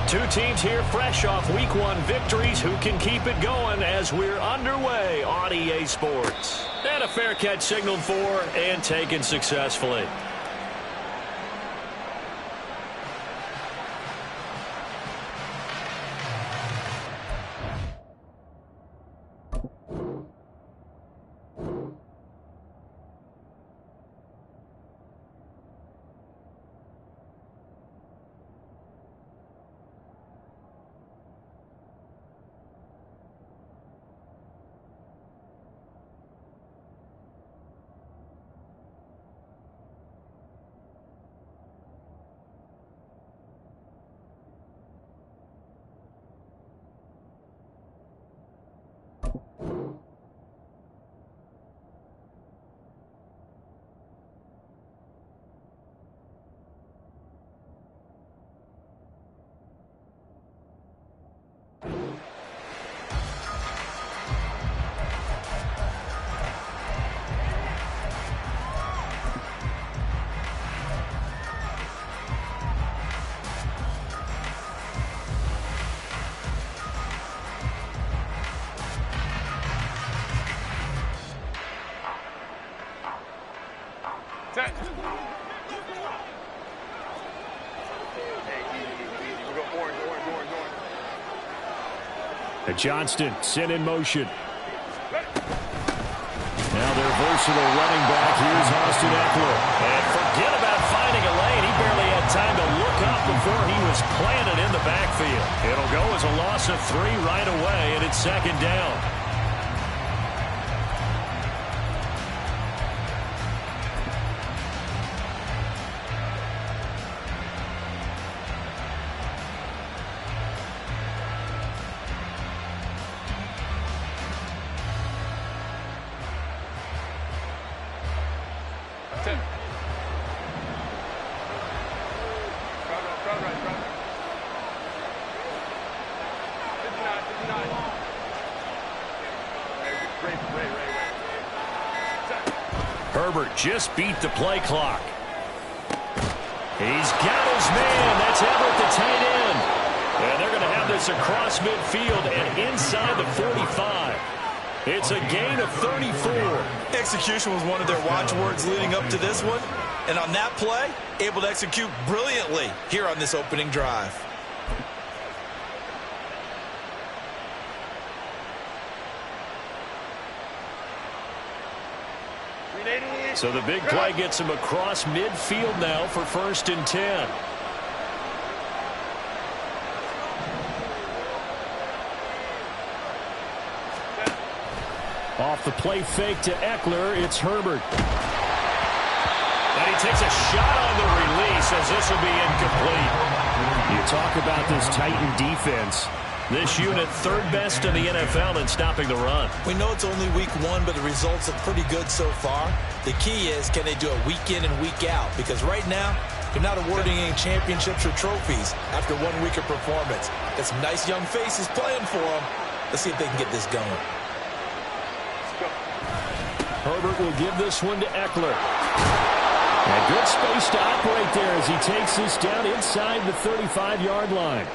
Two teams here fresh off Week 1 victories. Who can keep it going as we're underway on EA Sports? And a fair catch signaled for and taken successfully. Johnston sent in motion. Now their versatile running back. Here's Austin Eckler. And forget about finding a lane. He barely had time to look up before he was planted in the backfield. It'll go as a loss of 3 right away, and it's second down. Herbert just beat the play clock. He's got his man. That's Everett, the tight end. And they're going to have this across midfield and inside the 45. It's a gain of 34. Execution was one of their watchwords leading up to this one. And on that play, able to execute brilliantly here on this opening drive. So the big play gets him across midfield now for 1st and 10. Off the play fake to Eckler, it's Herbert. And he takes a shot on the release as this will be incomplete. You talk about this Titan defense. This unit 3rd best in the NFL in stopping the run. We know it's only week 1, but the results look pretty good so far. The key is, can they do it week in and week out? Because right now, they're not awarding any championships or trophies after 1 week of performance. Got some nice young faces playing for them. Let's see if they can get this going. Herbert will give this one to Eckler. And good space to operate there as he takes this down inside the 35-yard line.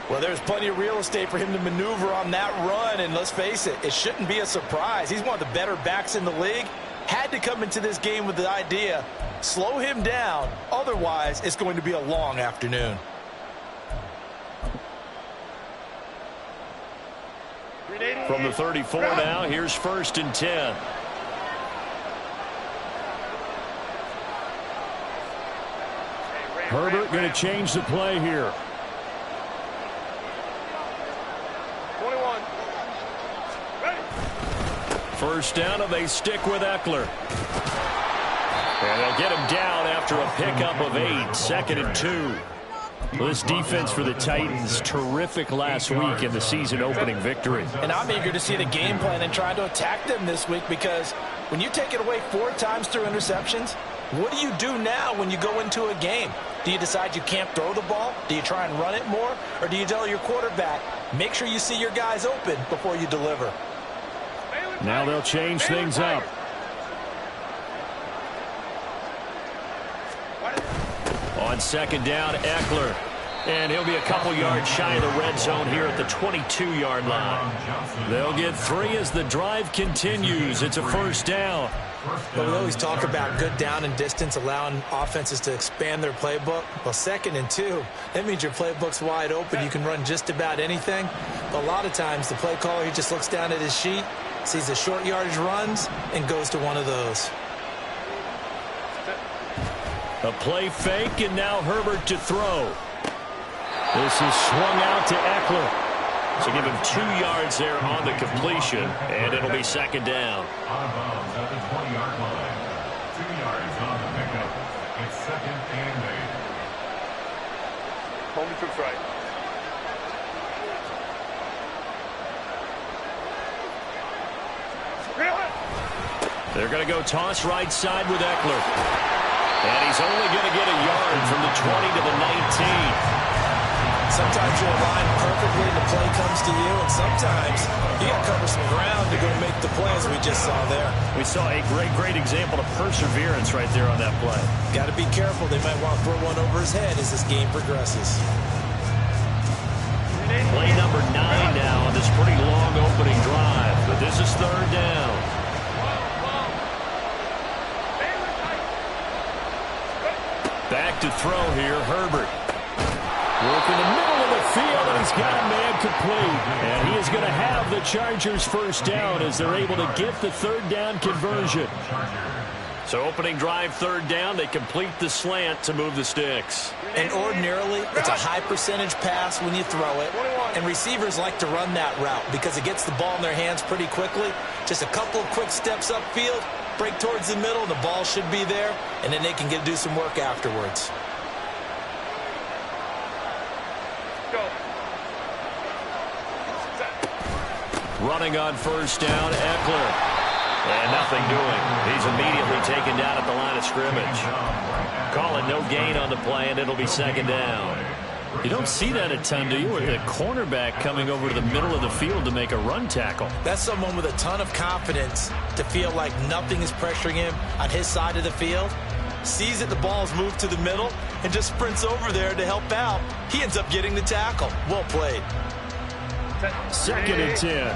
Well, there's plenty of real estate for him to maneuver on that run, and let's face it, it shouldn't be a surprise. He's one of the better backs in the league. Had to come into this game with the idea, slow him down, otherwise it's going to be a long afternoon. From the 34 now, here's 1st and 10. Herbert going to change the play here. 21. First down, and they stick with Eckler. And they'll get him down after a pickup of 8, 2nd and 2. Well, this defense for the Titans, terrific last week in the season-opening victory. And I'm eager to see the game plan and trying to attack them this week, because when you take it away 4 times through interceptions, what do you do now when you go into a game? Do you decide you can't throw the ball? Do you try and run it more? Or do you tell your quarterback, make sure you see your guys open before you deliver? Now they'll change things up. On 2nd down, Eckler. And he'll be a couple yards shy of the red zone here at the 22-yard line. They'll get 3 as the drive continues. It's a first down. Well, we always talk about good down and distance, allowing offenses to expand their playbook. Well, 2nd and 2, that means your playbook's wide open. You can run just about anything. But a lot of times, the play caller, he just looks down at his sheet, sees the short yardage runs, and goes to one of those. A play fake, and now Herbert to throw. This is swung out to Eckler. So give him 2 yards there on the completion, and it'll be second down. Out of bounds at the 20-yard line. 2 yards on the pickup. It's 2nd and 8. Home troops right. They're going to go toss right side with Eckler. And he's only going to get a yard from the 20 to the 19. Sometimes you're aligned perfectly and the play comes to you, and sometimes you got to cover some ground to go make the play, as we just saw there. We saw a great example of perseverance right there on that play. Got to be careful. They might want to throw one over his head as this game progresses. Play number 9 now on this pretty long opening drive, but this is third down. Back to throw here, Herbert. Working the middle of the field, and he's got a man complete. And he is going to have the Chargers first down as they're able to get the third down conversion. So opening drive, third down, they complete the slant to move the sticks. And ordinarily, it's a high percentage pass when you throw it. And receivers like to run that route because it gets the ball in their hands pretty quickly. Just a couple of quick steps upfield, break towards the middle, the ball should be there, and then they can do some work afterwards. Running on first down, Eckler. And nothing doing. He's immediately taken down at the line of scrimmage. Call it no gain on the play, and it'll be second down. You don't see that a ton, do you, with a cornerback coming over to the middle of the field to make a run tackle? That's someone with a ton of confidence to feel like nothing is pressuring him on his side of the field. Sees that the ball's moved to the middle and just sprints over there to help out. He ends up getting the tackle. Well played. 2nd and 10.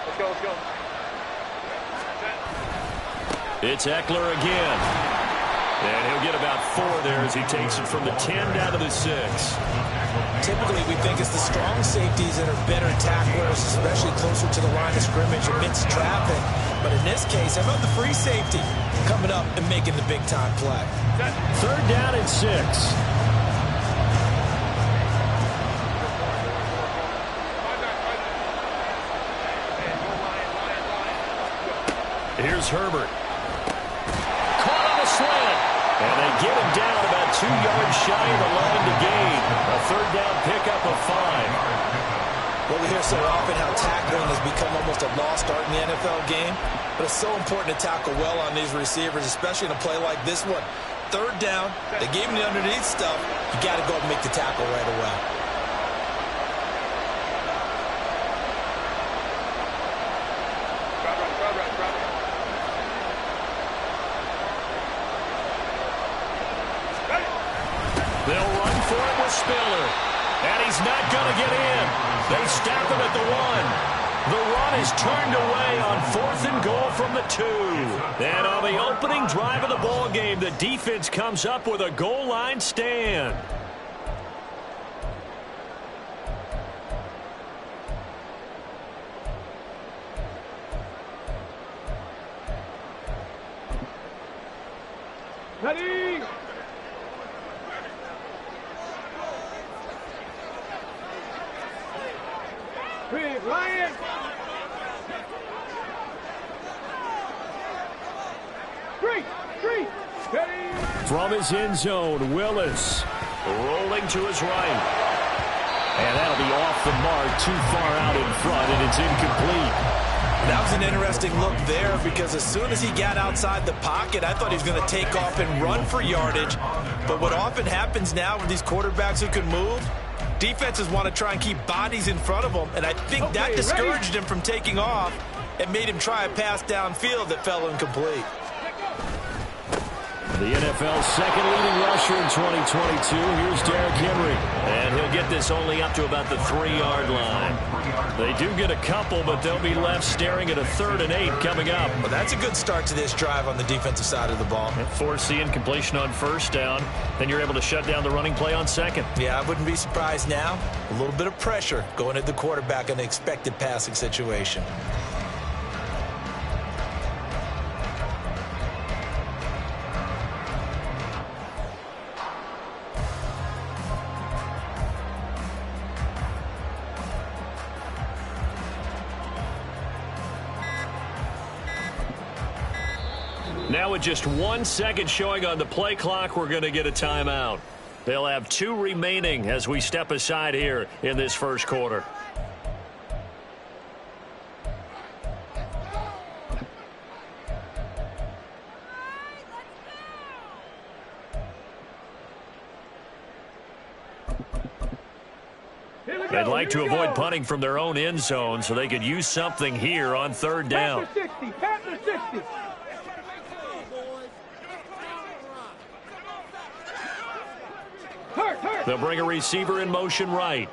Let's go. It's Eckler again. And he'll get about 4 there as he takes it from the 10 down to the 6. Typically, we think it's the strong safeties that are better tacklers, especially closer to the line of scrimmage amidst traffic. But in this case, how about the free safety coming up and making the big-time play? Third down and 6. Here's Herbert. Caught on a slant. And they get him down about 2 yards shy of the line to gain. A third down pickup of 5. Well, we hear so often how tackling has become almost a lost art in the NFL game. But it's so important to tackle well on these receivers, especially in a play like this one. Third down, they gave him the underneath stuff. You got to go and make the tackle right away. They'll run for it with Spiller. And he's not going to get in. They stop him at the 1. The run is turned away on 4th and goal from the 2. And on the opening drive of the ball game, the defense comes up with a goal line stand. Ready? Big Lion. Three. Ready. From his end zone, Willis rolling to his right. And that'll be off the mark, too far out in front, and it's incomplete. That was an interesting look there because as soon as he got outside the pocket, I thought he was going to take off and run for yardage. But what often happens now with these quarterbacks who can move, defenses want to try and keep bodies in front of them, and I think that discouraged him from taking off and made him try a pass downfield that fell incomplete. The NFL's second leading rusher in 2022. Here's Derrick Henry. And he'll get this only up to about the 3-yard line. They do get a couple, but they'll be left staring at a 3rd and 8 coming up. Well, that's a good start to this drive on the defensive side of the ball. Force the incompletion on 1st down. Then you're able to shut down the running play on 2nd. Yeah, I wouldn't be surprised now. A little bit of pressure going at the quarterback in an expected passing situation. Now with just 1 second showing on the play clock, we're going to get a timeout. They'll have 2 remaining as we step aside here in this first quarter. They'd like to avoid punting from their own end zone so they could use something here on 3rd down. Panther 60, Panther 60. They'll bring a receiver in motion right.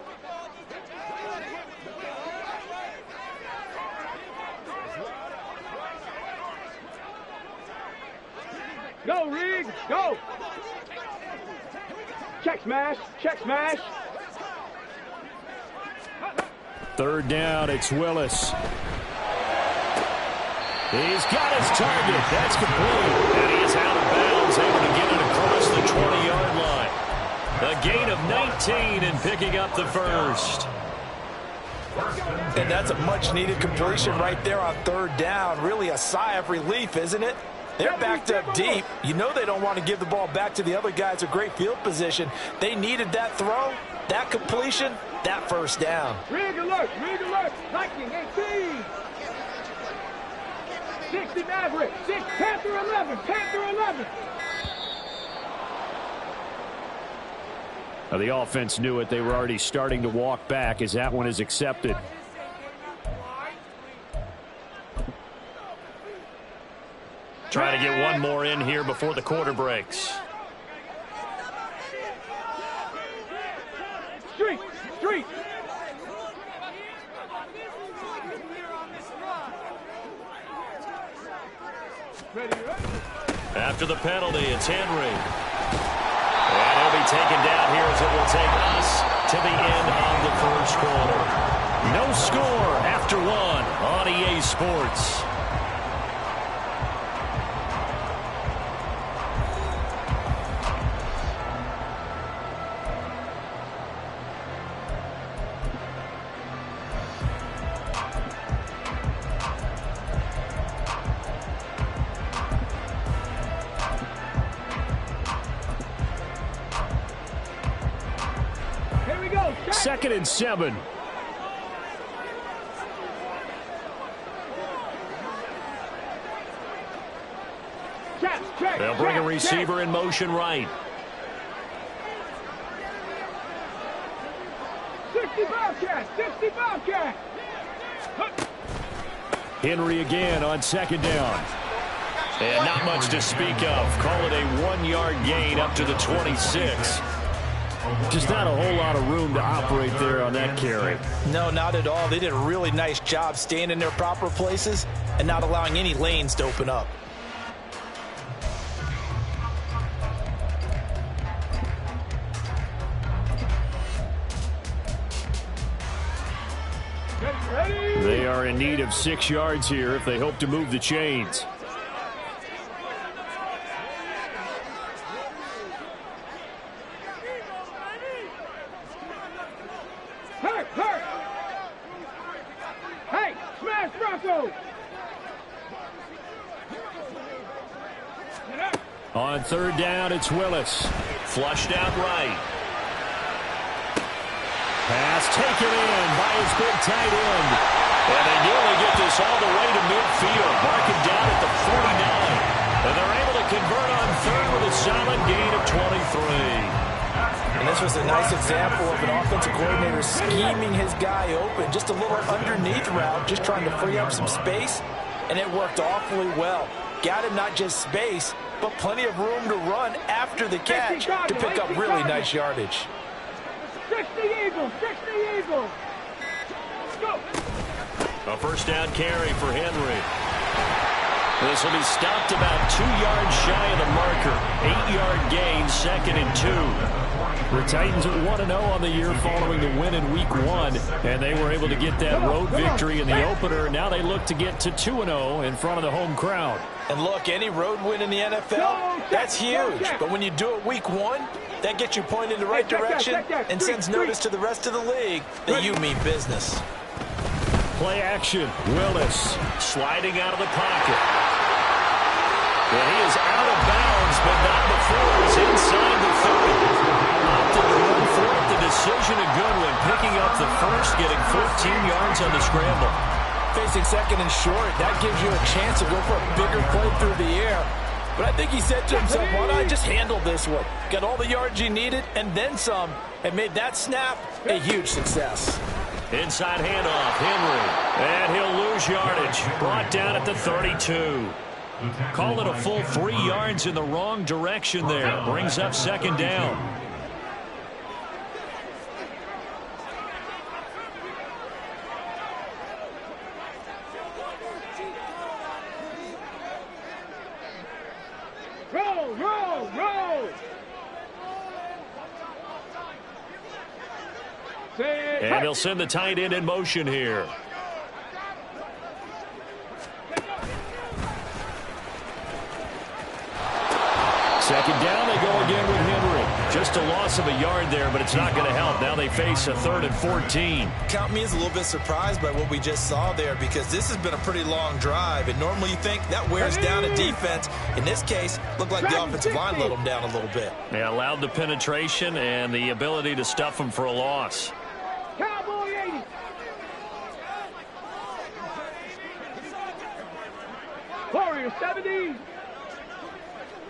Go, Riggs, go. Check smash, check smash. 3rd down, it's Willis. He's got his target. That's complete. And he is out of bounds, able to get it across the 20-yard line. A gain of 19 and picking up the first. And that's a much-needed completion right there on 3rd down. Really a sigh of relief, isn't it? They're backed up deep. You know they don't want to give the ball back to the other guys a great field position. They needed that throw, that completion, that 1st down. Rig alert, Lightning 18. 60 Maverick, 6 Panther 11, Panther 11. Now, the offense knew it. They were already starting to walk back as that one is accepted. Trying to get one more in here before the quarter breaks. Street. After the penalty, it's Henry. And he'll be taken down here as it will take us to the end of the first quarter. No score after 1 on EA Sports. Here we go. 2nd and 7. They'll bring a receiver in motion right. 60 Bobcat. Henry again on 2nd down. And not much to speak of. Call it a 1-yard gain up to the 26. Just not a whole lot of room to operate there on that carry. No, not at all. They did a really nice job staying in their proper places and not allowing any lanes to open up. They are in need of 6 yards here if they hope to move the chains. Hey, smash Bronco. On 3rd down, it's Willis. Flushed out right. Pass taken in by his big tight end. And they nearly get this all the way to midfield. Mark it down at the 49. And they're able to convert on 3rd with a solid gain of 23. And this was a nice example of an offensive coordinator scheming his guy open. Just a little underneath route, just trying to free up some space. And it worked awfully well. got him not just space, but plenty of room to run after the catch to pick up really nice yardage. 60 Eagles, 60 Eagles. Go. A first down carry for Henry. This will be stopped about 2 yards shy of the marker. 8-yard gain, 2nd and 2. The Titans at 1-0 on the year following the win in Week 1, and they were able to get that road victory in the opener. Now they look to get to 2-0 in front of the home crowd. And look, any road win in the NFL, that's huge. But when you do it Week 1, that gets you pointed in the right direction and sends notice to the rest of the league that you mean business. Play action. Willis sliding out of the pocket. And he is out of bounds, but not before he's inside the 30. Opted to run for it. The decision a good one. Picking up the first, getting 14 yards on the scramble. Facing 2nd and short, that gives you a chance to go for a bigger play through the air. But I think he said to himself, why don't I just handle this one? Got all the yards he needed and then some, and made that snap a huge success. Inside handoff, Henry. And he'll lose yardage. Brought down at the 32. Call it a full 3 yards in the wrong direction there. Brings up 2nd down. Roll, roll, roll. And he'll send the tight end in motion here. Second down, they go again with Henry. Just a loss of a yard there, but it's not going to help. Now they face a 3rd and 14. Count me as a little bit surprised by what we just saw there, because this has been a pretty long drive, and normally you think that wears down a defense. In this case, looked like the offensive line let them down a little bit. They allowed the penetration and the ability to stuff them for a loss. Cowboy 80. Warrior 70.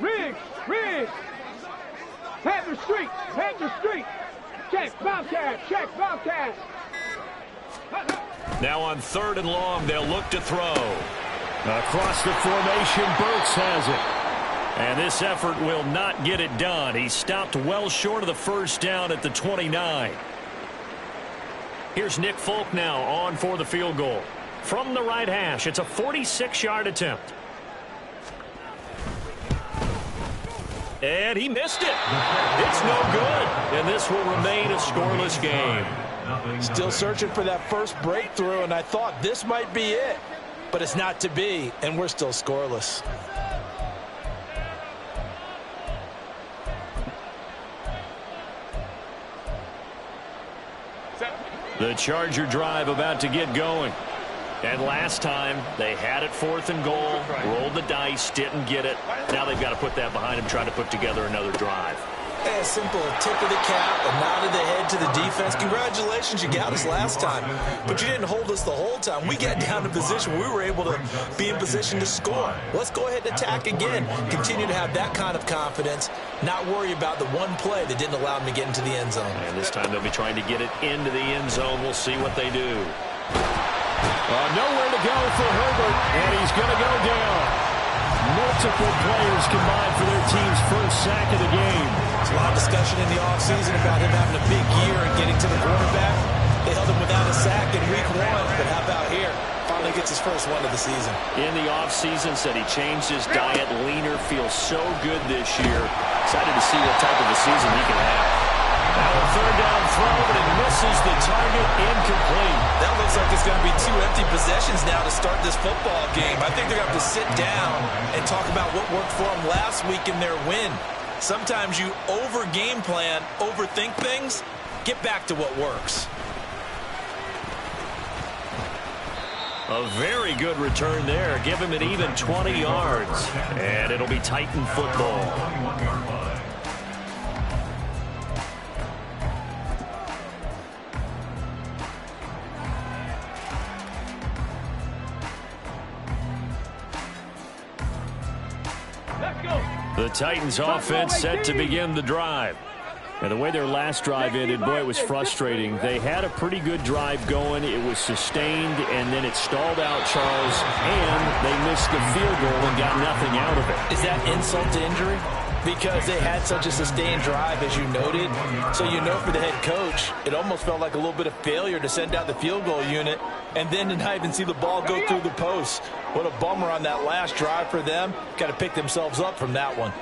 Riggs, Riggs. Panther Street, Panther Street. Check, Bobcat, check, Bobcat. Now on 3rd and long, they'll look to throw. Across the formation, Burks has it. And this effort will not get it done. He stopped well short of the first down at the 29. Here's Nick Folk now on for the field goal. From the right hash, it's a 46-yard attempt. And he missed it. It's no good. And this will remain a scoreless game. Still searching for that first breakthrough, and I thought this might be it. But it's not to be, and we're still scoreless. The Charger drive about to get going. And last time, they had it 4th and goal, rolled the dice, didn't get it. Now they've got to put that behind them, try to put together another drive. A simple tip of the cap, a nod of the head to the defense. Congratulations, you got us last time. But you didn't hold us the whole time. We got down to position where we were able to be in position to score. Let's go ahead and attack again. Continue to have that kind of confidence, not worry about the one play that didn't allow them to get into the end zone. And this time they'll be trying to get it into the end zone. We'll see what they do. Nowhere to go for Herbert, and he's going to go down. Multiple players combined for their team's first sack of the game. There's a lot of discussion in the offseason about him having a big year and getting to the quarterback. They held him without a sack in Week 1, but how about here? Finally gets his first one of the season. In the offseason, said he changed his diet, leaner, feels so good this year. Excited to see what type of a season he can have. Now a 3rd down throw, but it misses the target, incomplete. That looks like it's going to be 2 empty possessions now to start this football game. I think they're going to have to sit down and talk about what worked for them last week in their win. Sometimes you over-game plan, overthink things, get back to what works. A very good return there. Give him an even 20 yards. And it'll be Titan football. The Titans offense set to begin the drive. And the way their last drive ended, boy, it was frustrating. They had a pretty good drive going. It was sustained, and then it stalled out, Charles, and they missed the field goal and got nothing out of it. Is that insult to injury? Because they had such a sustained drive, as you noted. So you know for the head coach, it almost felt like a little bit of failure to send out the field goal unit and then to not even see the ball go through the post. What a bummer on that last drive for them. Got to pick themselves up from that one.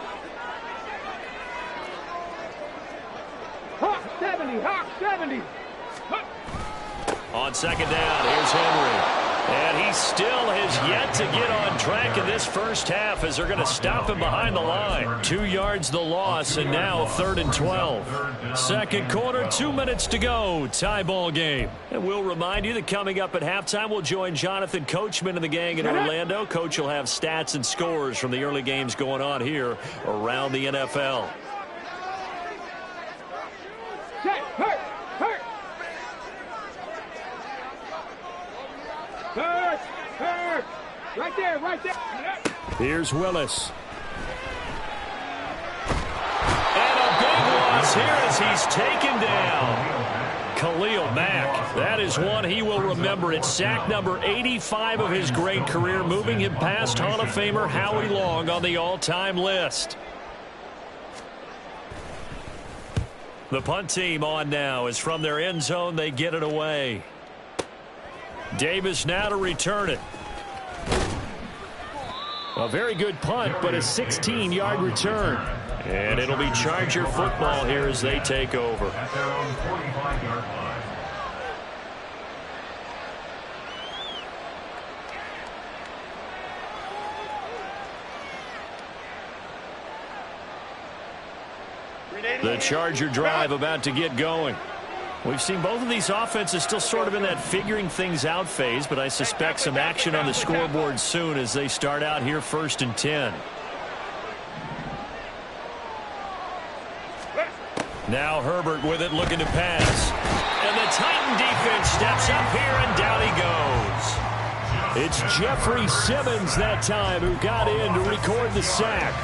Hawk 70, Hawk 70. On second down, here's Henry. And he still has yet to get on track in this first half as they're going to stop him behind the line. 2 yards the loss, and now 3rd and 12. Second quarter, 2 minutes to go. Tie ball game. And we'll remind you that coming up at halftime, we'll join Jonathan Coachman and the gang in Orlando. Coach will have stats and scores from the early games going on here around the NFL. Check, hurt. Right there, right there. Here's Willis. And a big loss here as he's taken down. Khalil Mack. That is one he will remember. It's sack number 85 of his great career, moving him past Hall of Famer Howie Long on the all-time list. The punt team on now as from their end zone they get it away. Davis now to return it. A very good punt, but a 16-yard return. And it'll be Charger football here as they take over. At their own 45-yard line. The Charger drive about to get going. We've seen both of these offenses still sort of in that figuring things out phase, but I suspect some action on the scoreboard soon as they start out here 1st and 10. Now Herbert with it, looking to pass. And the Titan defense steps up here, and down he goes. It's Jeffrey Simmons that time who got in to record the sack.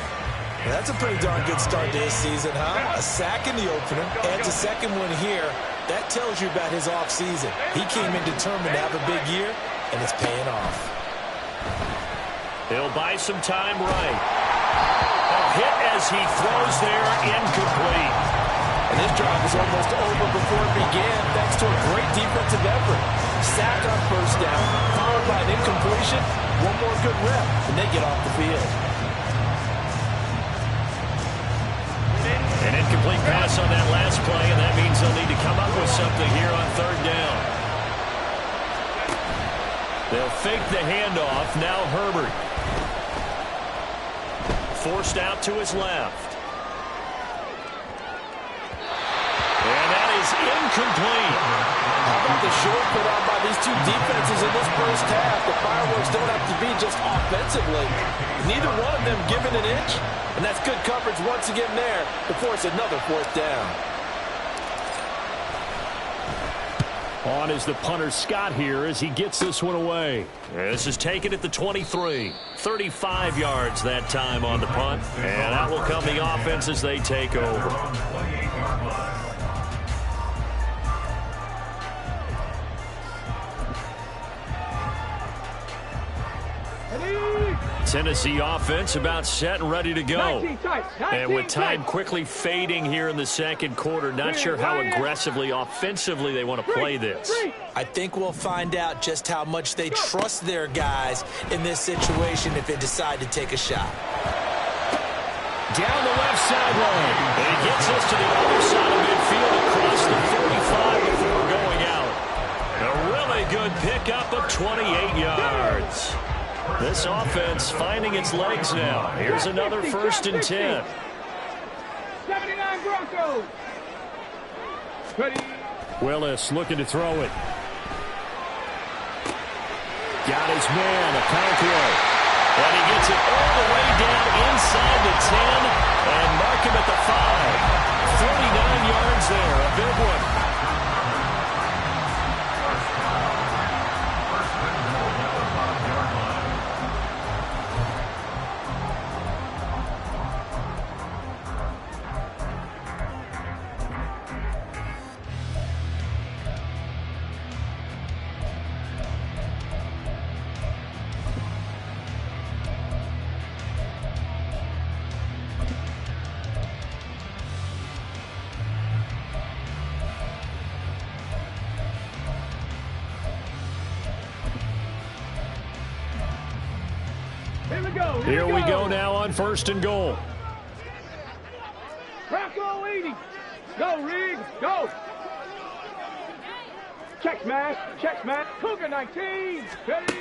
That's a pretty darn good start to his season, huh? A sack in the opener, adds a second one here. That tells you about his offseason. He came in determined to have a big year, and it's paying off. He'll buy some time right. A hit as he throws there, incomplete. And this drive was almost over before it began, thanks to a great defensive effort. Sack on first down, followed by an incompletion. One more good rep, and they get off the field. An incomplete pass on that last play, and that means they'll need to come up with something here on 3rd down. They'll fake the handoff. Now Herbert. Forced out to his left. And that is incomplete. How about the short put on by these two defenses in this first half? The fireworks don't have to be just offensively. Neither one of them given an inch, and that's good coverage once again there to force another 4th down. On is the punter Scott here as he gets this one away. This is taken at the 23. 35 yards that time on the punt, and that will come the offense as they take over. 28-yard line. Tennessee offense about set and ready to go. And with time quickly fading here in the second quarter, not sure how aggressively, offensively they want to play this. I think we'll find out just how much they trust their guys in this situation if they decide to take a shot. Down the left sideline. And he gets us to the other side of midfield across the 45 before going out. A really good pickup of 28 yards. This offense finding its legs now. Here's another 1st and 10. 79 Broncos. Ready. Willis looking to throw it. Got his man, Aponkwo. And he gets it all the way down inside the 10 and mark him at the 5. 39 yards there, a big one. Here we go now on 1st and goal. Rocco 80. Go, Riggs, go. Check smash, Cougar 19. Ready?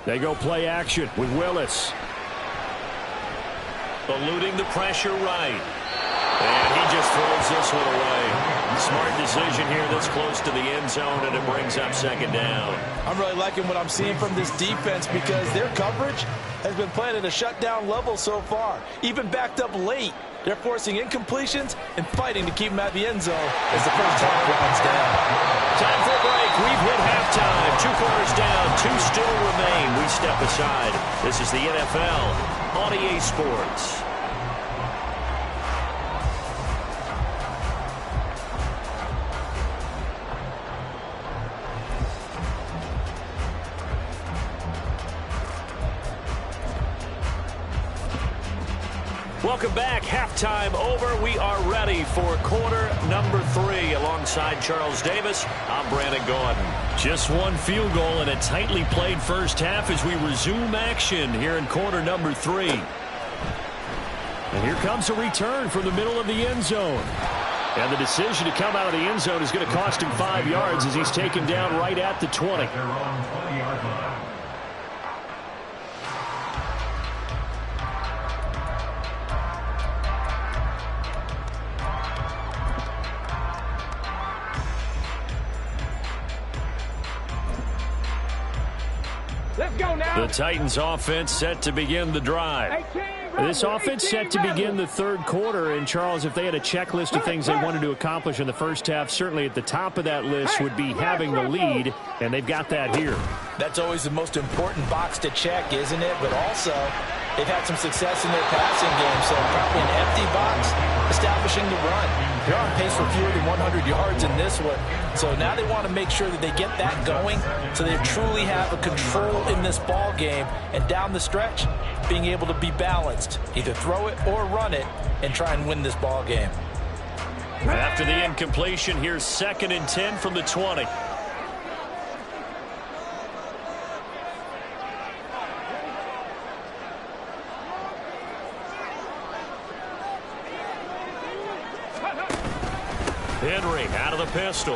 They go play action with Willis. Eluding the pressure right. And he just throws this one away. Smart decision here this close to the end zone, and it brings up 2nd down. I'm really liking what I'm seeing from this defense because their coverage has been playing at a shutdown level so far. Even backed up late, they're forcing incompletions and fighting to keep them at the end zone as the first half winds down. Time for a break. We've hit halftime. 2 quarters down, 2 still remain. We step aside. This is the NFL on EA Sports. Welcome back. Halftime over. We are ready for quarter number 3. Alongside Charles Davis, I'm Brandon Gordon. Just one field goal in a tightly played first half as we resume action here in quarter number 3. And here comes a return from the middle of the end zone. And the decision to come out of the end zone is going to cost him 5 yards as he's taken down right at the 20. Their own 20-yard line. Let's go now. The Titans offense set to begin the drive. 18, This offense set to begin the 3rd quarter. And, Charles, if they had a checklist of things they wanted to accomplish in the first half, certainly at the top of that list would be having the lead, and they've got that here. That's always the most important box to check, isn't it? But also, they've had some success in their passing game, so probably an empty box establishing the run. They're on pace for fewer than 100 yards in this one. So now they want to make sure that they get that going so they truly have a control in this ball game. And down the stretch, being able to be balanced. Either throw it or run it and try and win this ball game. After the incompletion, here's 2nd and 10 from the 20. Henry out of the pistol.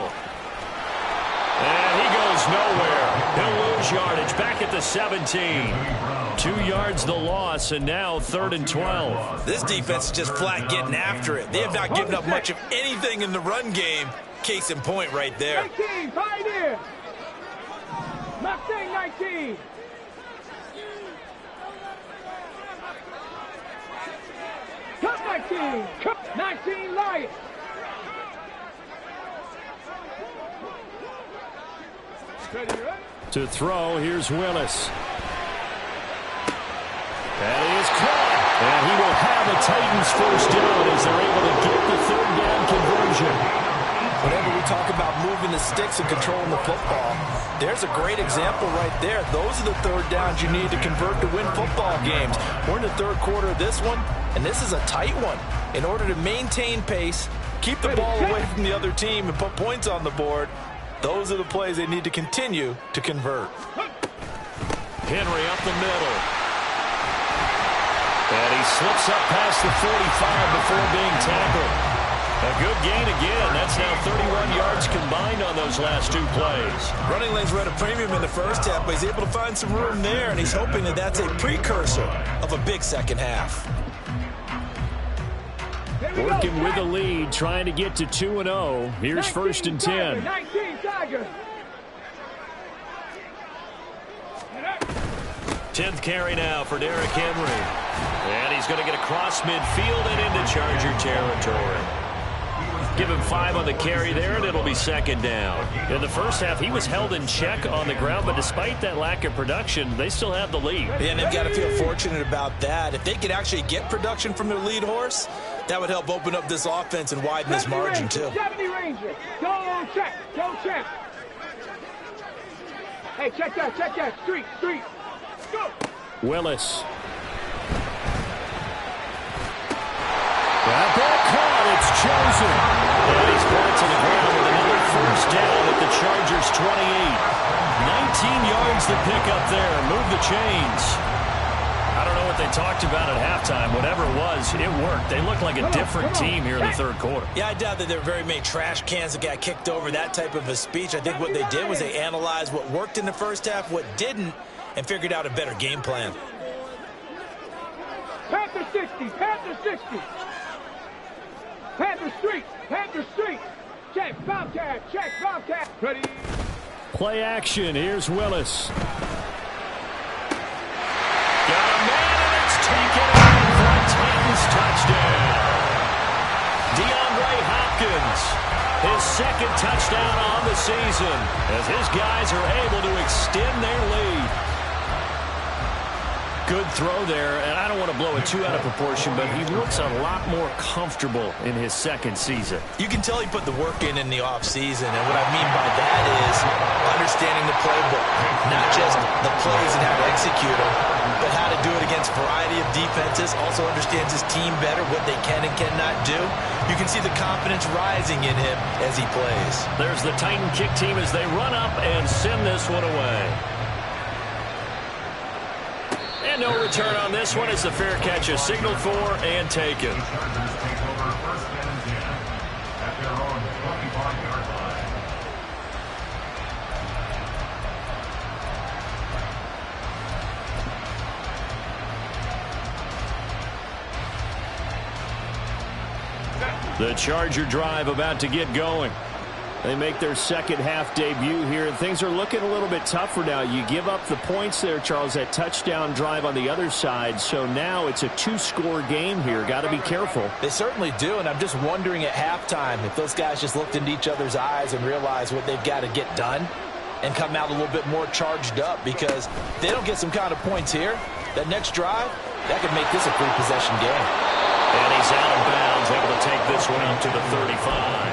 And he goes nowhere. He'll lose yardage back at the 17. 2 yards the loss, and now 3rd and 12. This defense is just flat getting after it. They have not given up much of anything in the run game. Case in point right there. 19, Pioneer. Mustang 19. Cup 19. Cup 19, Lion. To throw, here's Willis. That is caught. And he will have a Titans first down as they're able to get the 3rd down conversion. Whenever we talk about moving the sticks and controlling the football, there's a great example right there. Those are the 3rd downs you need to convert to win football games. We're in the 3rd quarter of this one, and this is a tight one. In order to maintain pace, keep the ball away from the other team, and put points on the board, those are the plays they need to continue to convert. Henry up the middle. And he slips up past the 45 before being tackled. A good gain again. That's now 31 yards combined on those last 2 plays. Running lanes were at a premium in the first half, but he's able to find some room there, and he's hoping that that's a precursor of a big second half. Working with the lead, trying to get to 2-0. Here's 1st and 10. 19, Tiger. 10th carry now for Derrick Henry. And he's going to get across midfield and into Charger territory. Give him 5 on the carry there, and it'll be 2nd down. In the first half, he was held in check on the ground, but despite that lack of production, they still have the lead. Yeah, and they've got to feel fortunate about that. If they could actually get production from their lead horse, that would help open up this offense and widen this margin, too. 70 Ranger. Go check. Go check. Hey, check that. Check that. Street. Go. Willis. That ball caught. It's chosen. And he's brought to the ground with another first down at the Chargers 28. 19 yards to pick up there. Move the chains. I don't know know what they talked about at halftime. Whatever it was, it worked. They looked like a different team here in the third quarter. Yeah, I doubt that there were very many trash cans that got kicked over, that type of a speech. I think what they did was they analyzed what worked in the first half, what didn't, and figured out a better game plan. Panther 60, Panther 60. Panther Street, Panther Street. Check, Bobcat, check, Bobcat. Ready. Play action. Here's Willis. Got a man, and it's taken in for a Titans touchdown. DeAndre Hopkins, his second touchdown on the season, as his guys are able to extend their lead. Good throw there, and I don't want to blow it too out of proportion, but he looks a lot more comfortable in his second season. You can tell he put the work in the offseason, and what I mean by that is understanding the playbook, not just the plays and how to execute them, but how to do it against a variety of defenses, also understands his team better, what they can and cannot do. You can see the confidence rising in him as he plays. There's the Titan kick team as they run up and send this one away. And no return on this one as the fair catch is signaled for and taken. The Chargers take over first and 10 at their own 25-yard line. The Charger drive about to get going. They make their second half debut here, and things are looking a little bit tougher now. You give up the points there, Charles, that touchdown drive on the other side, so now it's a two-score game here. Got to be careful. They certainly do, and I'm just wondering at halftime if those guys just looked into each other's eyes and realized what they've got to get done and come out a little bit more charged up, because if they don't get some kind of points here, that next drive, that could make this a three-possession game. And he's out of bounds, able to take this one out to the 35.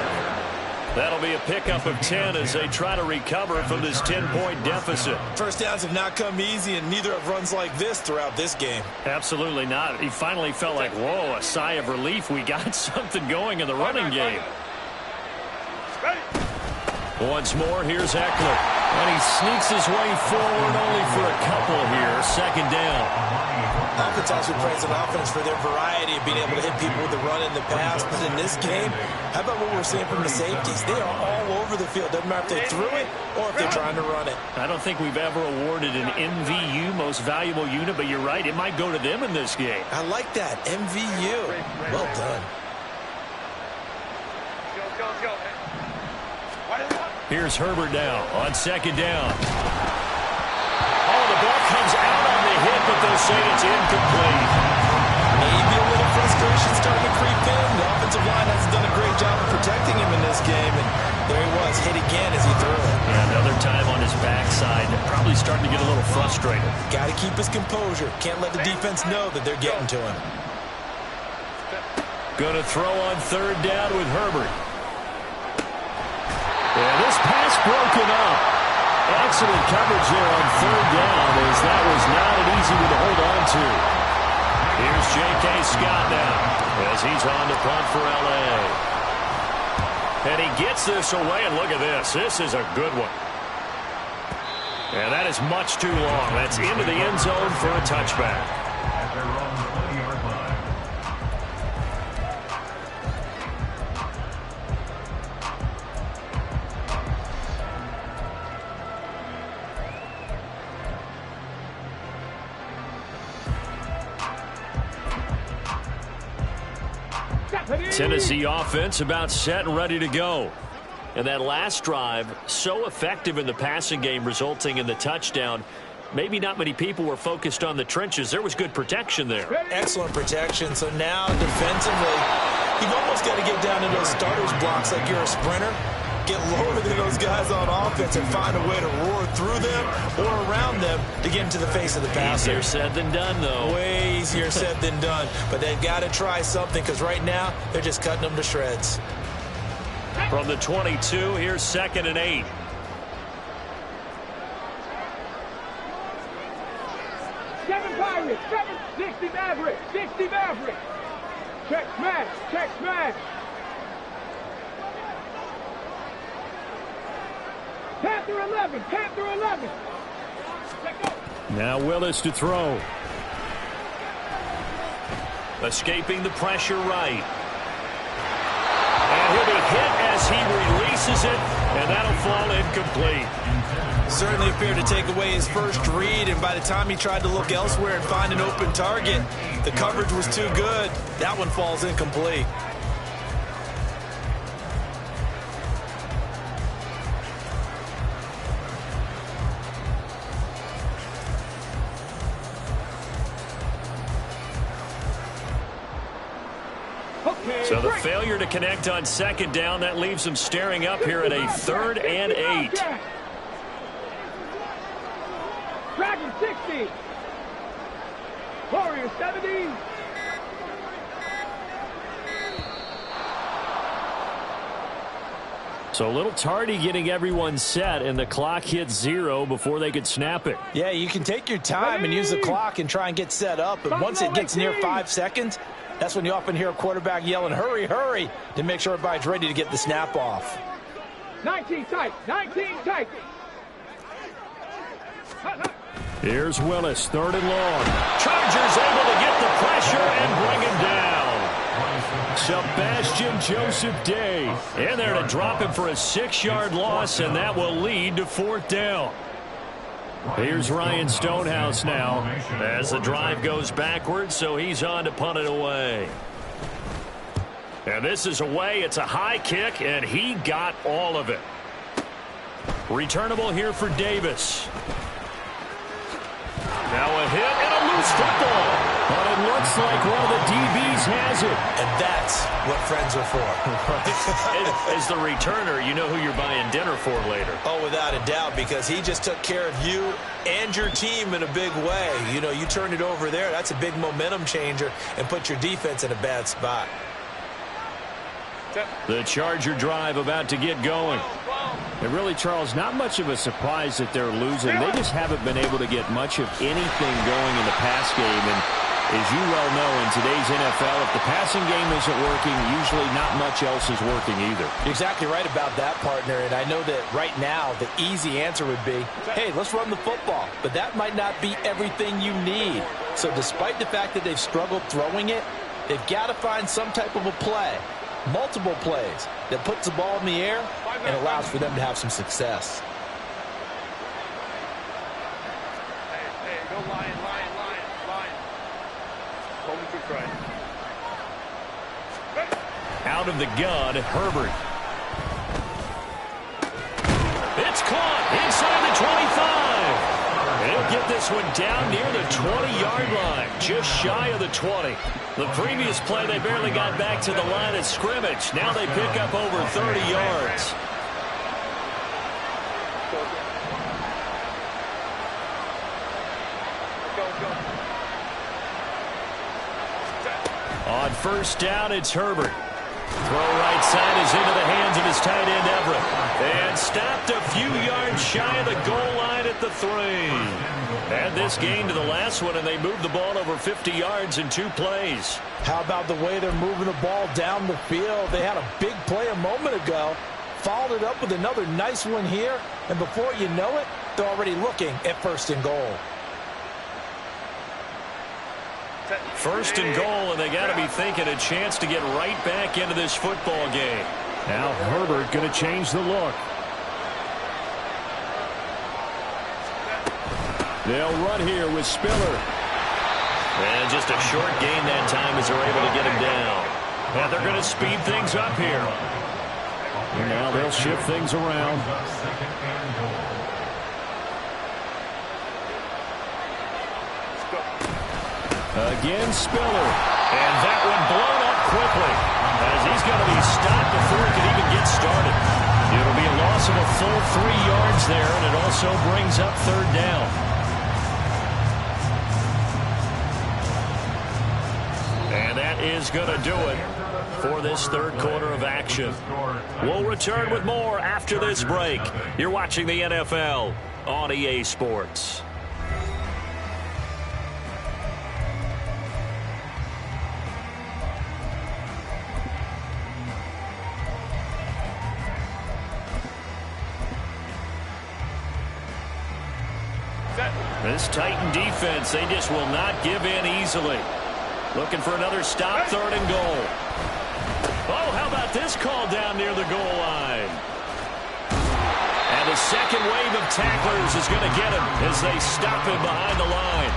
That'll be a pickup of 10 as they try to recover from this 10-point deficit. First downs have not come easy, and neither have runs like this throughout this game. Absolutely not. He finally felt like, whoa, a sigh of relief. We got something going in the running game. Once more, here's Eckler. And he sneaks his way forward only for a couple here. Second down. Offense also praise an offense for their variety of being able to hit people with the run and the pass. But in this game, how about what we're seeing from the safeties? They are all over the field. Doesn't matter if they threw it or if they're trying to run it. I don't think we've ever awarded an MVU, most valuable unit, but you're right. It might go to them in this game. I like that. MVU. Well done. Here's Herbert now on second down. Oh, the ball comes out on the hit, but they'll say it's incomplete. Maybe a little frustration starting to creep in. The offensive line hasn't done a great job of protecting him in this game, and there he was, hit again as he threw it. Yeah, another time on his backside, probably starting to get a little frustrated. Got to keep his composure. Can't let the defense know that they're getting to him. Going to throw on third down with Herbert. And this pass broken up. Excellent coverage there on third down, as that was not an easy one to hold on to. Here's J.K. Scott now as he's on to punt for L.A. And he gets this away, and look at this. This is a good one. And that is much too long. That's into the end zone for a touchback. At their own 20-yard line. Tennessee offense about set and ready to go. And that last drive, so effective in the passing game, resulting in the touchdown. Maybe not many people were focused on the trenches. There was good protection there. Excellent protection. So now defensively, you've almost got to get down to those starters blocks like you're a sprinter. Get lower than those guys on offense and find a way to roar through them or around them to get into the face of the passer. Easier said than done, though. Way easier said than done. But they've got to try something, because right now they're just cutting them to shreds. From the 22, here's 2nd and 8. Seven Pirates, 60 Maverick, 60 Maverick. Check smash, check smash. Panther 11, Panther 11. Let go. Now Willis to throw. Escaping the pressure right. And he'll be hit as he releases it, and that'll fall incomplete. Certainly appeared to take away his first read, and by the time he tried to look elsewhere and find an open target, the coverage was too good. That one falls incomplete. So the failure to connect on second down, that leaves them staring up here at a 3rd and 8. Dragon 60. Warrior 70. So a little tardy getting everyone set, and the clock hits 0 before they could snap it. Yeah, you can take your time and use the clock and try and get set up, but once it gets near 5 seconds, that's when you often hear a quarterback yelling, hurry, hurry, to make sure everybody's ready to get the snap off. 19 tight. 19 tight. Here's Willis, 3rd and long. Chargers able to get the pressure and bring him down. Sebastian Joseph Day in there to drop him for a 6-yard loss, and that will lead to 4th down. Here's Ryan Stonehouse now as the drive goes backwards, so he's on to punt it away. And this is away. It's a high kick, and he got all of it. Returnable here for Davis. Now a hit and a loose football. But it looks like one of the DBs has it. And that's what friends are for. As the returner, you know who you're buying dinner for later. Oh, without a doubt, because he just took care of you and your team in a big way. You know, you turned it over there. That's a big momentum changer and put your defense in a bad spot. The Charger drive about to get going. And really, Charles, not much of a surprise that they're losing. They just haven't been able to get much of anything going in the pass game. And as you well know, in today's NFL, if the passing game isn't working, usually not much else is working either. You're exactly right about that, partner. And I know that right now the easy answer would be, hey, let's run the football. But that might not be everything you need. So despite the fact that they've struggled throwing it, they've got to find some type of a play. Multiple plays that puts the ball in the air and allows for them to have some success. Hey, go line. Holding to try. Out of the gun, Herbert. It's caught inside the 25. And he'll get this one down near the 20-yard line, just shy of the 20. The previous play, they barely got back to the line of scrimmage. Now they pick up over 30 yards. On first down, it's Herbert. Throw right side is into the hands of his tight end, Everett. And stopped a few yards shy of the goal line at the 3. Add this game to the last one, and they moved the ball over 50 yards in 2 plays. How about the way they're moving the ball down the field? They had a big play a moment ago, followed it up with another nice one here, and before you know it, they're already looking at 1st and goal. 1st and goal, and they got to be thinking a chance to get right back into this football game. Now Herbert going to change the look. They'll run here with Spiller. And just a short gain that time as they're able to get him down. And they're going to speed things up here. And now they'll shift things around. Again, Spiller. And that one blown up quickly as he's going to be stopped before he can even get started. It'll be a loss of a full 3 yards there, and it also brings up 3rd down. And that is going to do it for this 3rd quarter of action. We'll return with more after this break. You're watching the NFL on EA Sports. This Titan defense, they just will not give in easily. Looking for another stop, 3rd and goal. Oh, how about this call down near the goal line? And the second wave of tacklers is going to get him as they stop him behind the line.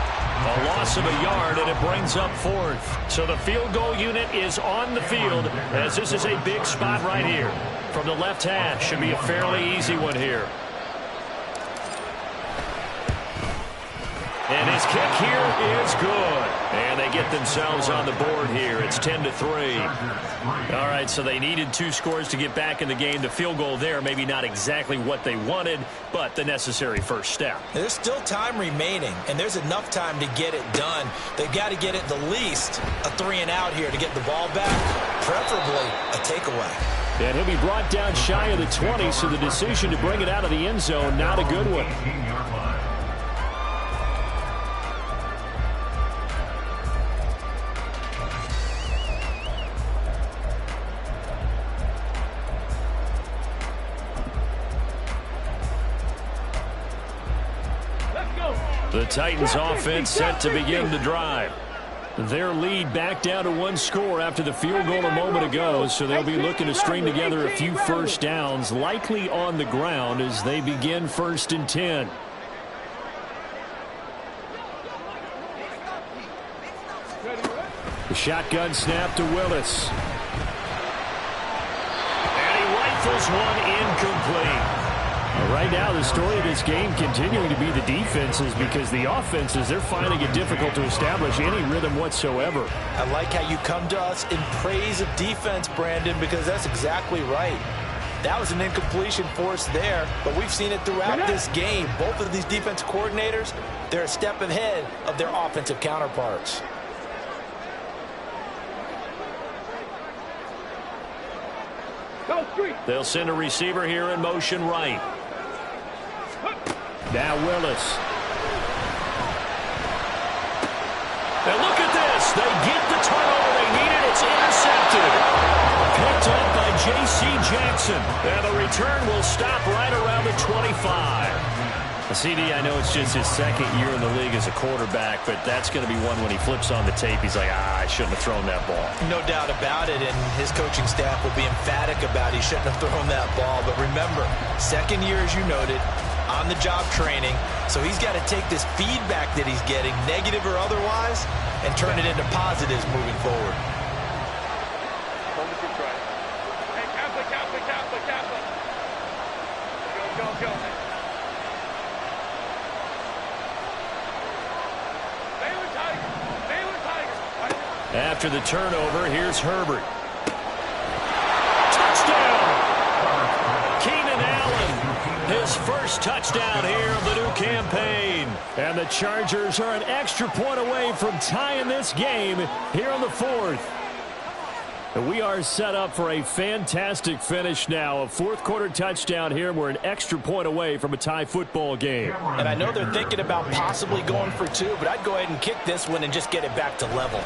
A loss of a yard, and it brings up 4th. So the field goal unit is on the field as this is a big spot right here. From the left hash, should be a fairly easy one here. And his kick here is good. And they get themselves on the board here. It's 10-3. All right, so they needed 2 scores to get back in the game. The field goal there, maybe not exactly what they wanted, but the necessary first step. There's still time remaining, and there's enough time to get it done. They've got to get it the least a 3-and-out here to get the ball back, preferably a takeaway. And he'll be brought down shy of the 20, so the decision to bring it out of the end zone, not a good one. The Titans offense set to begin the drive. Their lead back down to 1 score after the field goal a moment ago, so they'll be looking to string together a few first downs, likely on the ground as they begin 1st and 10. The shotgun snap to Willis. And he rifles one incomplete. Right now, the story of this game continuing to be the defenses, because the offenses, they're finding it difficult to establish any rhythm whatsoever. I like how you come to us in praise of defense, Brandon, because that's exactly right. That was an incompletion force there, but we've seen it throughout this game. Both of these defense coordinators, they're a step ahead of their offensive counterparts. They'll send a receiver here in motion right. Now Willis. And look at this. They get the turnover they needed. It's intercepted. Picked up by J.C. Jackson. And the return will stop right around the 25. CD, I know it's just his 2nd year in the league as a quarterback, but that's going to be one when he flips on the tape. He's like, I shouldn't have thrown that ball. No doubt about it, and his coaching staff will be emphatic about he shouldn't have thrown that ball. But remember, 2nd year, as you noted, on-the-job training, so he's got to take this feedback that he's getting, negative or otherwise, and turn it into positives moving forward. Hey, Catholic. Go. After the turnover, here's Herbert. Touchdown! Keenan Allen, his first touchdown here of the new campaign. And the Chargers are an extra point away from tying this game here in the 4th. We are set up for a fantastic finish now. A 4th quarter touchdown here. We're an extra point away from a tie football game. And I know they're thinking about possibly going for 2, but I'd go ahead and kick this one and just get it back to level.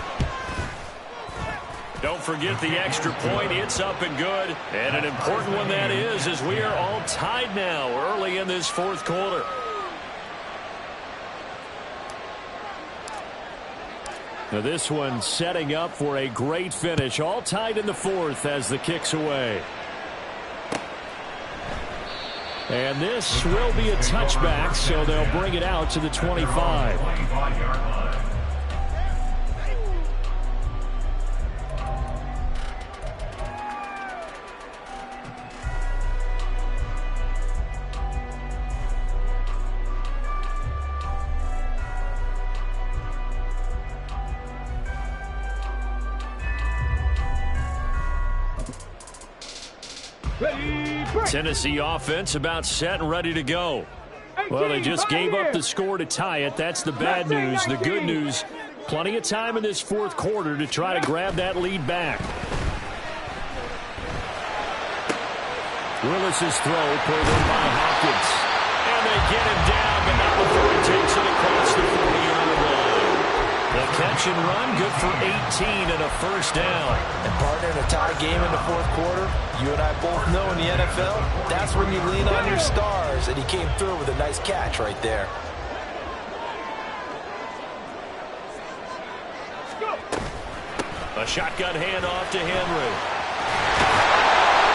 Don't forget the extra point. It's up and good. And an important one that is, as we are all tied now early in this 4th quarter. Now this one setting up for a great finish. All tied in the 4th as the kick's away. And this will be a touchback, so they'll bring it out to the 25. Tennessee offense about set and ready to go. Well, they just gave up the score to tie it. That's the bad news. The good news, plenty of time in this 4th quarter to try to grab that lead back. Willis's throw pulled in by Hopkins. And they get him down, but not before he takes it across the 40-yard line. The catch and run, good for 18 and a first down. And partner, in a tie game in the 4th quarter, you and I both know in the NFL, that's when you lean on your stars, and he came through with a nice catch right there. A shotgun handoff to Henry.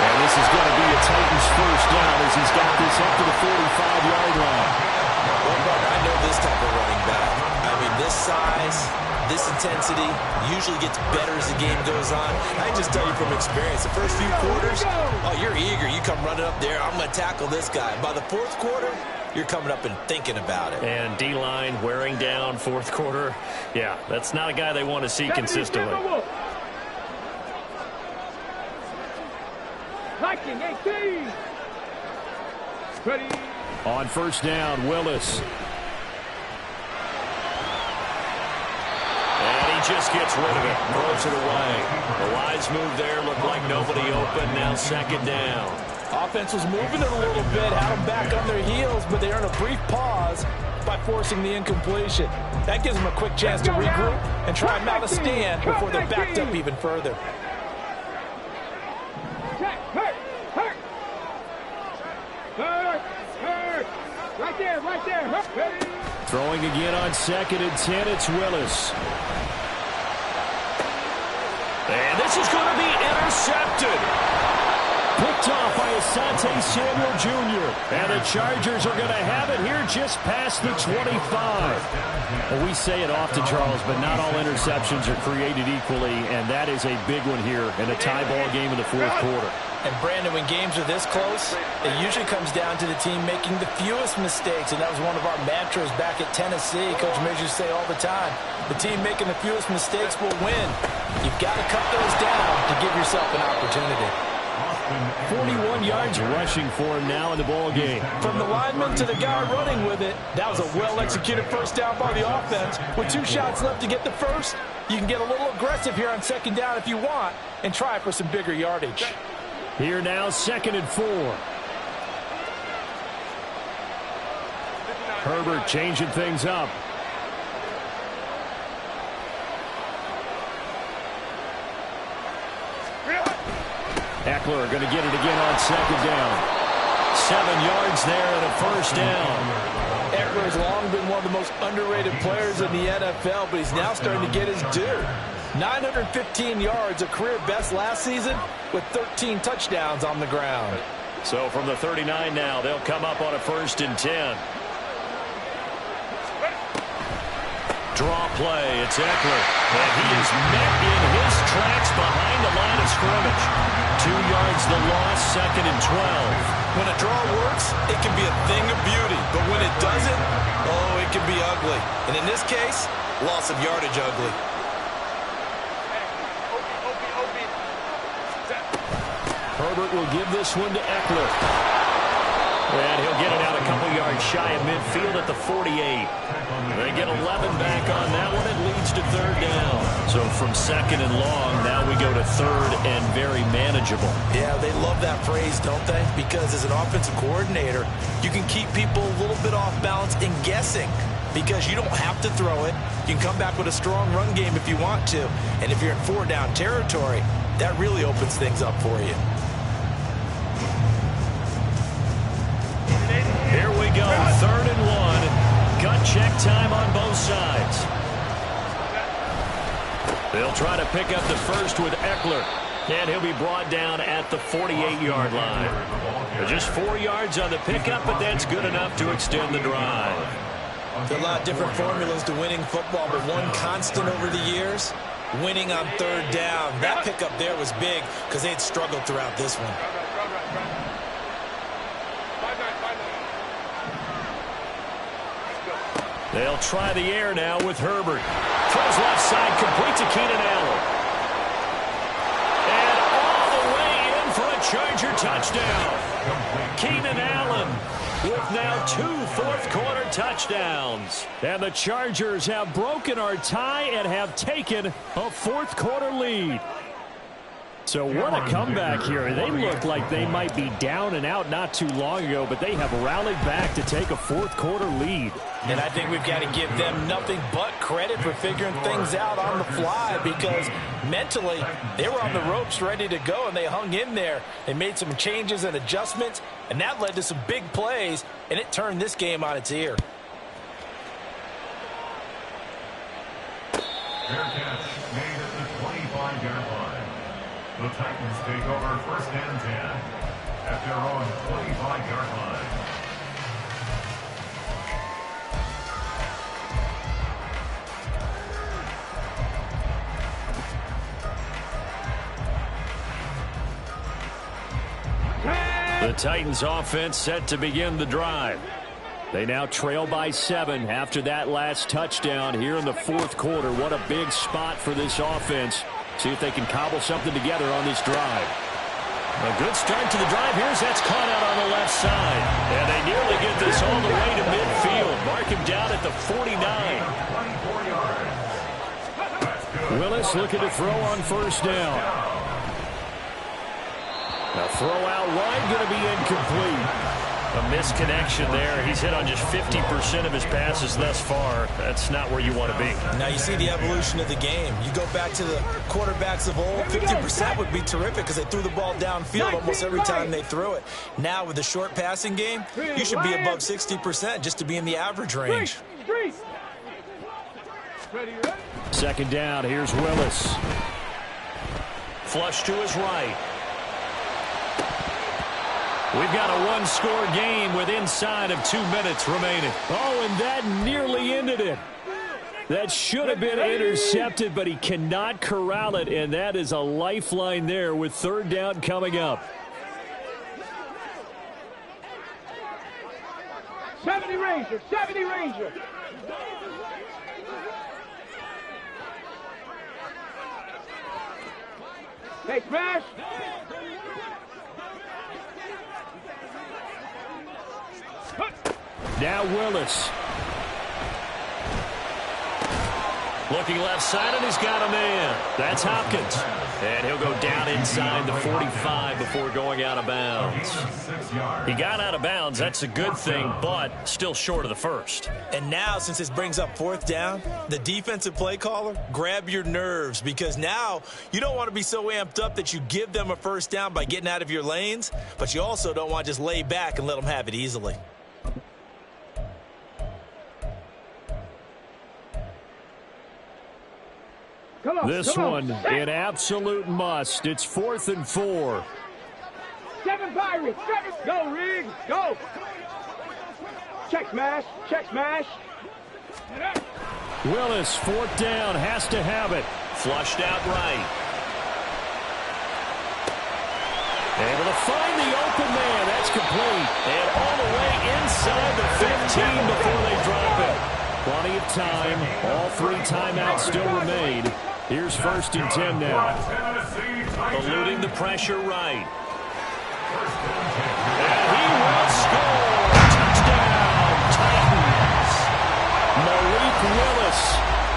And this is going to be a Titans first down as he's got this up to the 45-yard line. Well, Buck, I know this type of running back. I mean, this size, this intensity usually gets better as the game goes on. I can just tell you from experience, the first few quarters, oh, you're eager. You come running up there, I'm going to tackle this guy. By the fourth quarter, you're coming up and thinking about it. And D-line wearing down fourth quarter. Yeah, that's not a guy they want to see consistently. 19-18. Ready. On first down, Willis. And he just gets rid of it, throws it away. The wise move there, looked like nobody open, now second down. Offense was moving it a little bit, had them back on their heels, but they earned a brief pause by forcing the incompletion. That gives them a quick chance to regroup and try and mount a stand before they're backed up even further. Right there, right there. Ready. Throwing again on 2nd and 10, it's Willis. And this is going to be intercepted. Picked off by Asante Samuel Jr. And the Chargers are going to have it here just past the 25. Well, we say it often, Charles, but not all interceptions are created equally, and that is a big one here in a tie ball game in the fourth quarter. And Brandon, when games are this close, it usually comes down to the team making the fewest mistakes, and that was one of our mantras back at Tennessee. Coach Majors say all the time, the team making the fewest mistakes will win. You've got to cut those down to give yourself an opportunity. 41 yards rushing for him now in the ball game. From the lineman to the guy running with it, that was a well-executed first down by the offense. With 2 shots left to get the first, you can get a little aggressive here on second down if you want and try for some bigger yardage. Here now, 2nd and 4. Herbert changing things up. Eckler going to get it again on second down. 7 yards there and a first down. Eckler has long been one of the most underrated players in the NFL, but he's now starting to get his due. 915 yards, a career best last season, with 13 touchdowns on the ground. So from the 39 now, they'll come up on a 1st and 10. Draw play, it's Eckler. And he is met in his tracks behind the line of scrimmage. 2 yards the loss, 2nd and 12. When a draw works, it can be a thing of beauty. But when it doesn't, oh, it can be ugly. And in this case, loss of yardage ugly. Herbert will give this one to Eckler. And he'll get it out a couple yards shy of midfield at the 48. They get 11 back on that one. It leads to 3rd down. So from 2nd and long, now we go to 3rd and very manageable. Yeah, they love that phrase, don't they? Because as an offensive coordinator, you can keep people a little bit off balance and guessing. Because you don't have to throw it. You can come back with a strong run game if you want to. And if you're in 4-down territory, that really opens things up for you. Here we go, 3rd and 1. Gut check time on both sides. They'll try to pick up the first with Eckler. And he'll be brought down at the 48-yard line. Just 4 yards on the pickup, but that's good enough to extend the drive. There's a lot of different formulas to winning football, but one constant over the years, winning on 3rd down. That pickup there was big because they had struggled throughout this one. They'll try the air now with Herbert. Throws left side, complete to Keenan Allen. And all the way in for a Charger touchdown. Keenan Allen with now 2 fourth-quarter touchdowns. And the Chargers have broken our tie and have taken a fourth-quarter lead. So what a comeback here. They look like they might be down and out not too long ago, but they have rallied back to take a fourth-quarter lead. And I think we've got to give them nothing but credit for figuring things out on the fly, because mentally they were on the ropes ready to go, and they hung in there. They made some changes and adjustments, and that led to some big plays, and it turned this game on its ear. Fair catch made at the 25 25-yard line. The Titans take over first and 10 at their own 25-yard line. The Titans offense set to begin the drive. They now trail by 7 after that last touchdown here in the fourth quarter. What a big spot for this offense. See if they can cobble something together on this drive. A good start to the drive. That's caught out on the left side. And they nearly get this all the way to midfield. Mark him down at the 49. Willis looking to throw on first down. A throw out wide, going to be incomplete. A misconnection there. He's hit on just 50% of his passes thus far. That's not where you want to be. Now you see the evolution of the game. You go back to the quarterbacks of old, 50% would be terrific because they threw the ball downfield almost every time they threw it. Now with the short passing game, you should be above 60% just to be in the average range. Second down, here's Willis. Flush to his right. We've got a one-score game with inside of 2 minutes remaining. Oh, and that nearly ended it. That should have been intercepted, but he cannot corral it, and that is a lifeline there with third down coming up. 70 Ranger, 70 Ranger. Hey, smash. Now Willis. Looking left side, and he's got a man. That's Hopkins. And he'll go down inside the 45 before going out of bounds. He got out of bounds. That's a good thing, but still short of the first. And now, since this brings up fourth down, the defensive play caller, grab your nerves, because now you don't want to be so amped up that you give them a first down by getting out of your lanes, but you also don't want to just lay back and let them have it easily. This one, an absolute must. It's 4th and 4. 7 Pirates, 7. Go, Riggs, go. Check smash, check smash. Willis, 4th down, has to have it. Flushed out right. Able to find the open man. That's complete. And all the way inside the 15 before they drop it. Plenty of time. All 3 timeouts still remain. Here's 1st and 10 now. Eluding the pressure right. And he will score. Touchdown, Titans. Malik Willis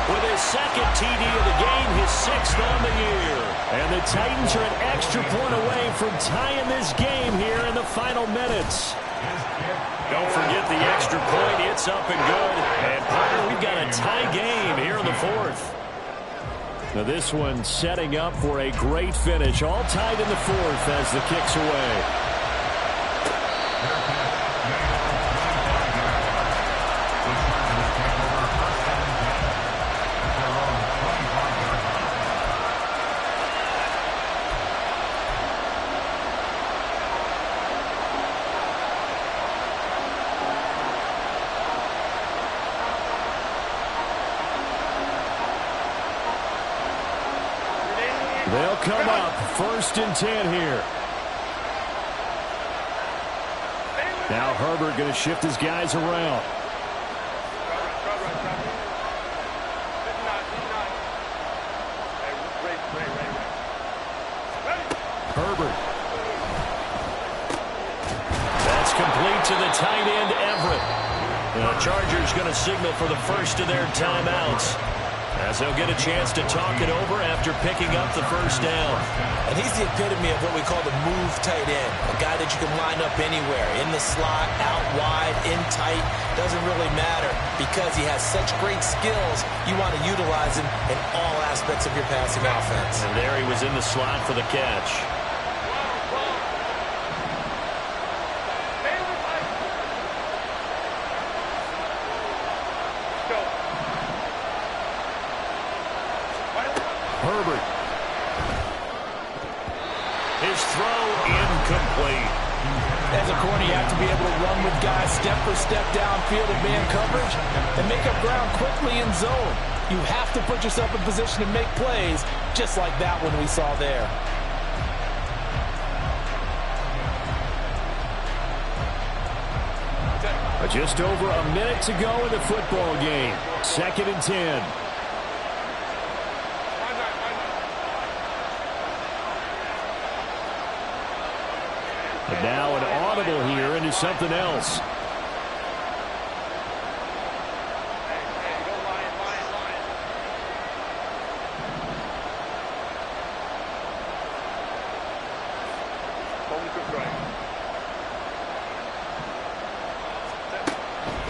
with his 2nd TD of the game, his 6th on the year. And the Titans are an extra point away from tying this game here in the final minutes. Don't forget the extra point. It's up and good. And, partner, we've got a tie game here in the 4th. Now this one setting up for a great finish. All tied in the 4th as the kick's away. They'll come up 1st and 10 here. Now Herbert going to shift his guys around. Herbert. That's complete to the tight end, Everett. The Chargers going to signal for the first of their timeouts, as they'll get a chance to talk it over after picking up the first down. And he's the epitome of what we call the move tight end. A guy that you can line up anywhere. In the slot, out wide, in tight. Doesn't really matter because he has such great skills. You want to utilize him in all aspects of your passing offense. And there he was in the slot for the catch. Herbert. his throw incomplete. As a corner, you have to be able to run with guys step for step downfield in man coverage and make up ground quickly in zone. You have to put yourself in position to make plays, just like that one we saw there. Just over a minute to go in the football game. 2nd and 10. And now an audible here into something else.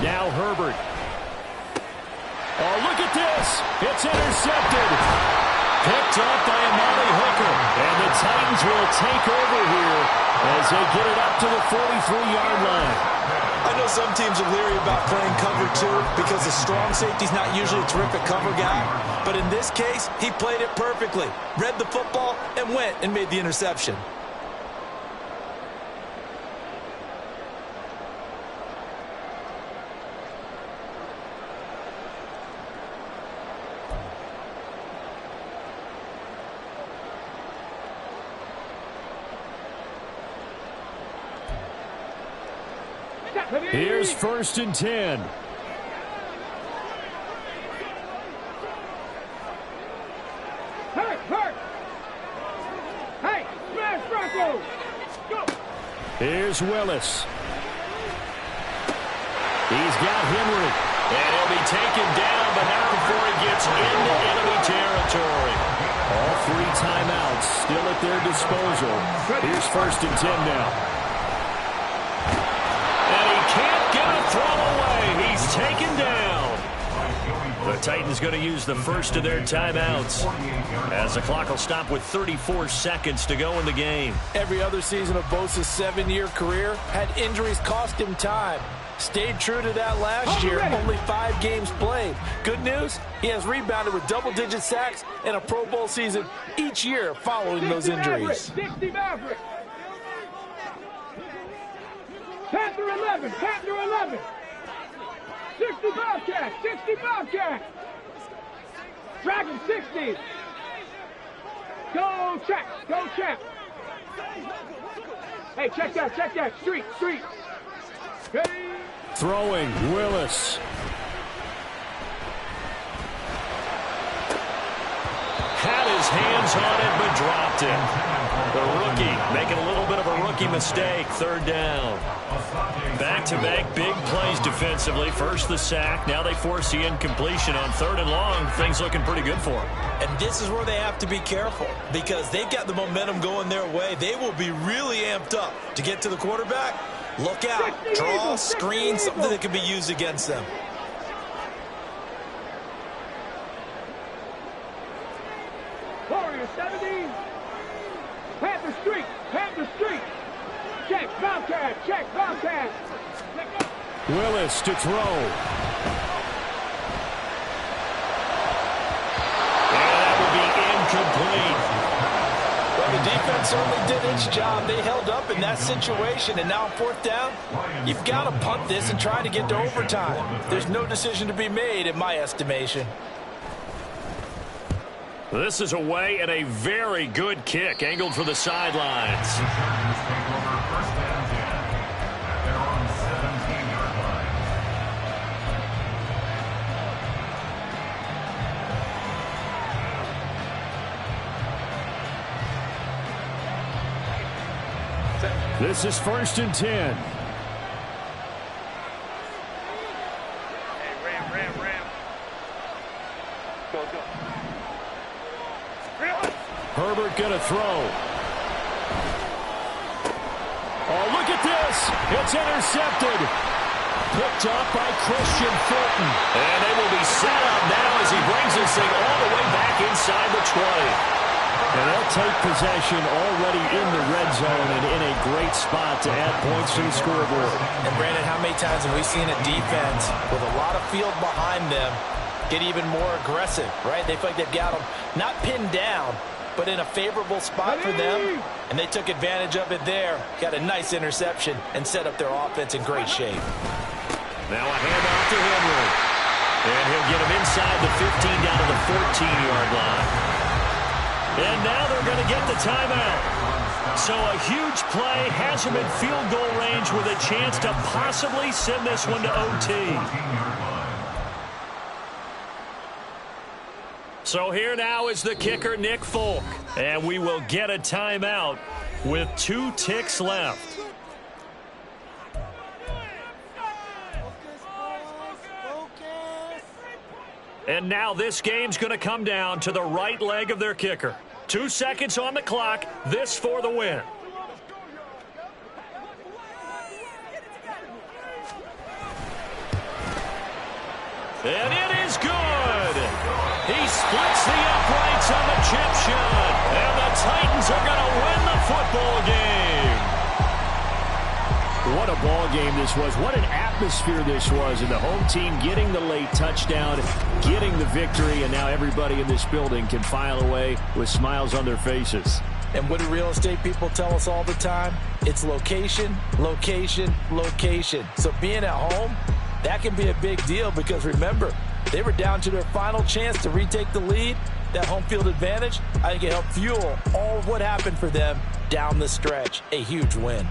Now Herbert. Oh, look at this. It's intercepted. Picked up by Amari Hooker. And the Titans will take over here as they get it up to the 43-yard line. I know some teams are leery about playing cover 2 because the strong safety's not usually a terrific cover guy. But in this case, he played it perfectly. Read the football and went and made the interception. Here's 1st and 10. Hey, smash Bronco! Go! Here's Willis. He's got Henry. And he'll be taken down, but not before he gets into enemy territory. All 3 timeouts still at their disposal. Here's 1st and 10 now. Throw away. He's taken down. The Titans going to use the first of their timeouts as the clock will stop with 34 seconds to go in the game. Every other season of Bosa's 7-year career had injuries cost him time. Stayed true to that last year, only 5 games played. Good news, he has rebounded with double-digit sacks and a Pro Bowl season each year following those injuries. 60 Maverick. Panther 11, Panther 11. 60 Bobcat, 60 Bobcat. Dragon 60. Go check, go check. Hey, check that, street. Ready? Throwing, Willis. Had his hands on it, but dropped it. The rookie making a little bit of a rookie mistake. 3rd down. Back-to-back big plays defensively. First the sack. Now they force the incompletion on 3rd and long. Things looking pretty good for them. And this is where they have to be careful because they've got the momentum going their way. They will be really amped up to get to the quarterback. Look out. Draw, screen, something that can be used against them. Warrior 70. Panther Street. Check, Bobcat. Willis to throw. And that will be incomplete. Well, the defense certainly did its job. They held up in that situation, and now 4th down, you've got to punt this and try to get to overtime. There's no decision to be made in my estimation. This is away and a very good kick angled for the sidelines. This is 1st and 10. Herbert gonna throw. Oh, look at this. It's intercepted. Picked up by Christian Fulton. And they will be set up now as he brings this thing all the way back inside the 20. And they'll take possession already in the red zone and in a great spot to add points to the scoreboard. And Brandon, how many times have we seen a defense with a lot of field behind them get even more aggressive, right? They feel like they've got them not pinned down, but in a favorable spot for them, and they took advantage of it there. Got a nice interception and set up their offense in great shape. Now a handoff to Henry. And he'll get him inside the 15 down to the 14-yard line. And now they're going to get the timeout. So a huge play has him in field goal range with a chance to possibly send this one to OT. So here now is the kicker, Nick Folk. And we will get a timeout with 2 ticks left. And now this game's going to come down to the right leg of their kicker. 2 seconds on the clock. This for the win. And it is good. He splits the uprights on the chip shot. And the Titans are going to win the football game. What a ball game this was. What an atmosphere this was. And the home team getting the late touchdown, getting the victory, and now everybody in this building can file away with smiles on their faces. And what do real estate people tell us all the time? It's location, location, location. So being at home, that can be a big deal because remember, they were down to their final chance to retake the lead. That home field advantage, I think it helped fuel all of what happened for them down the stretch. A huge win.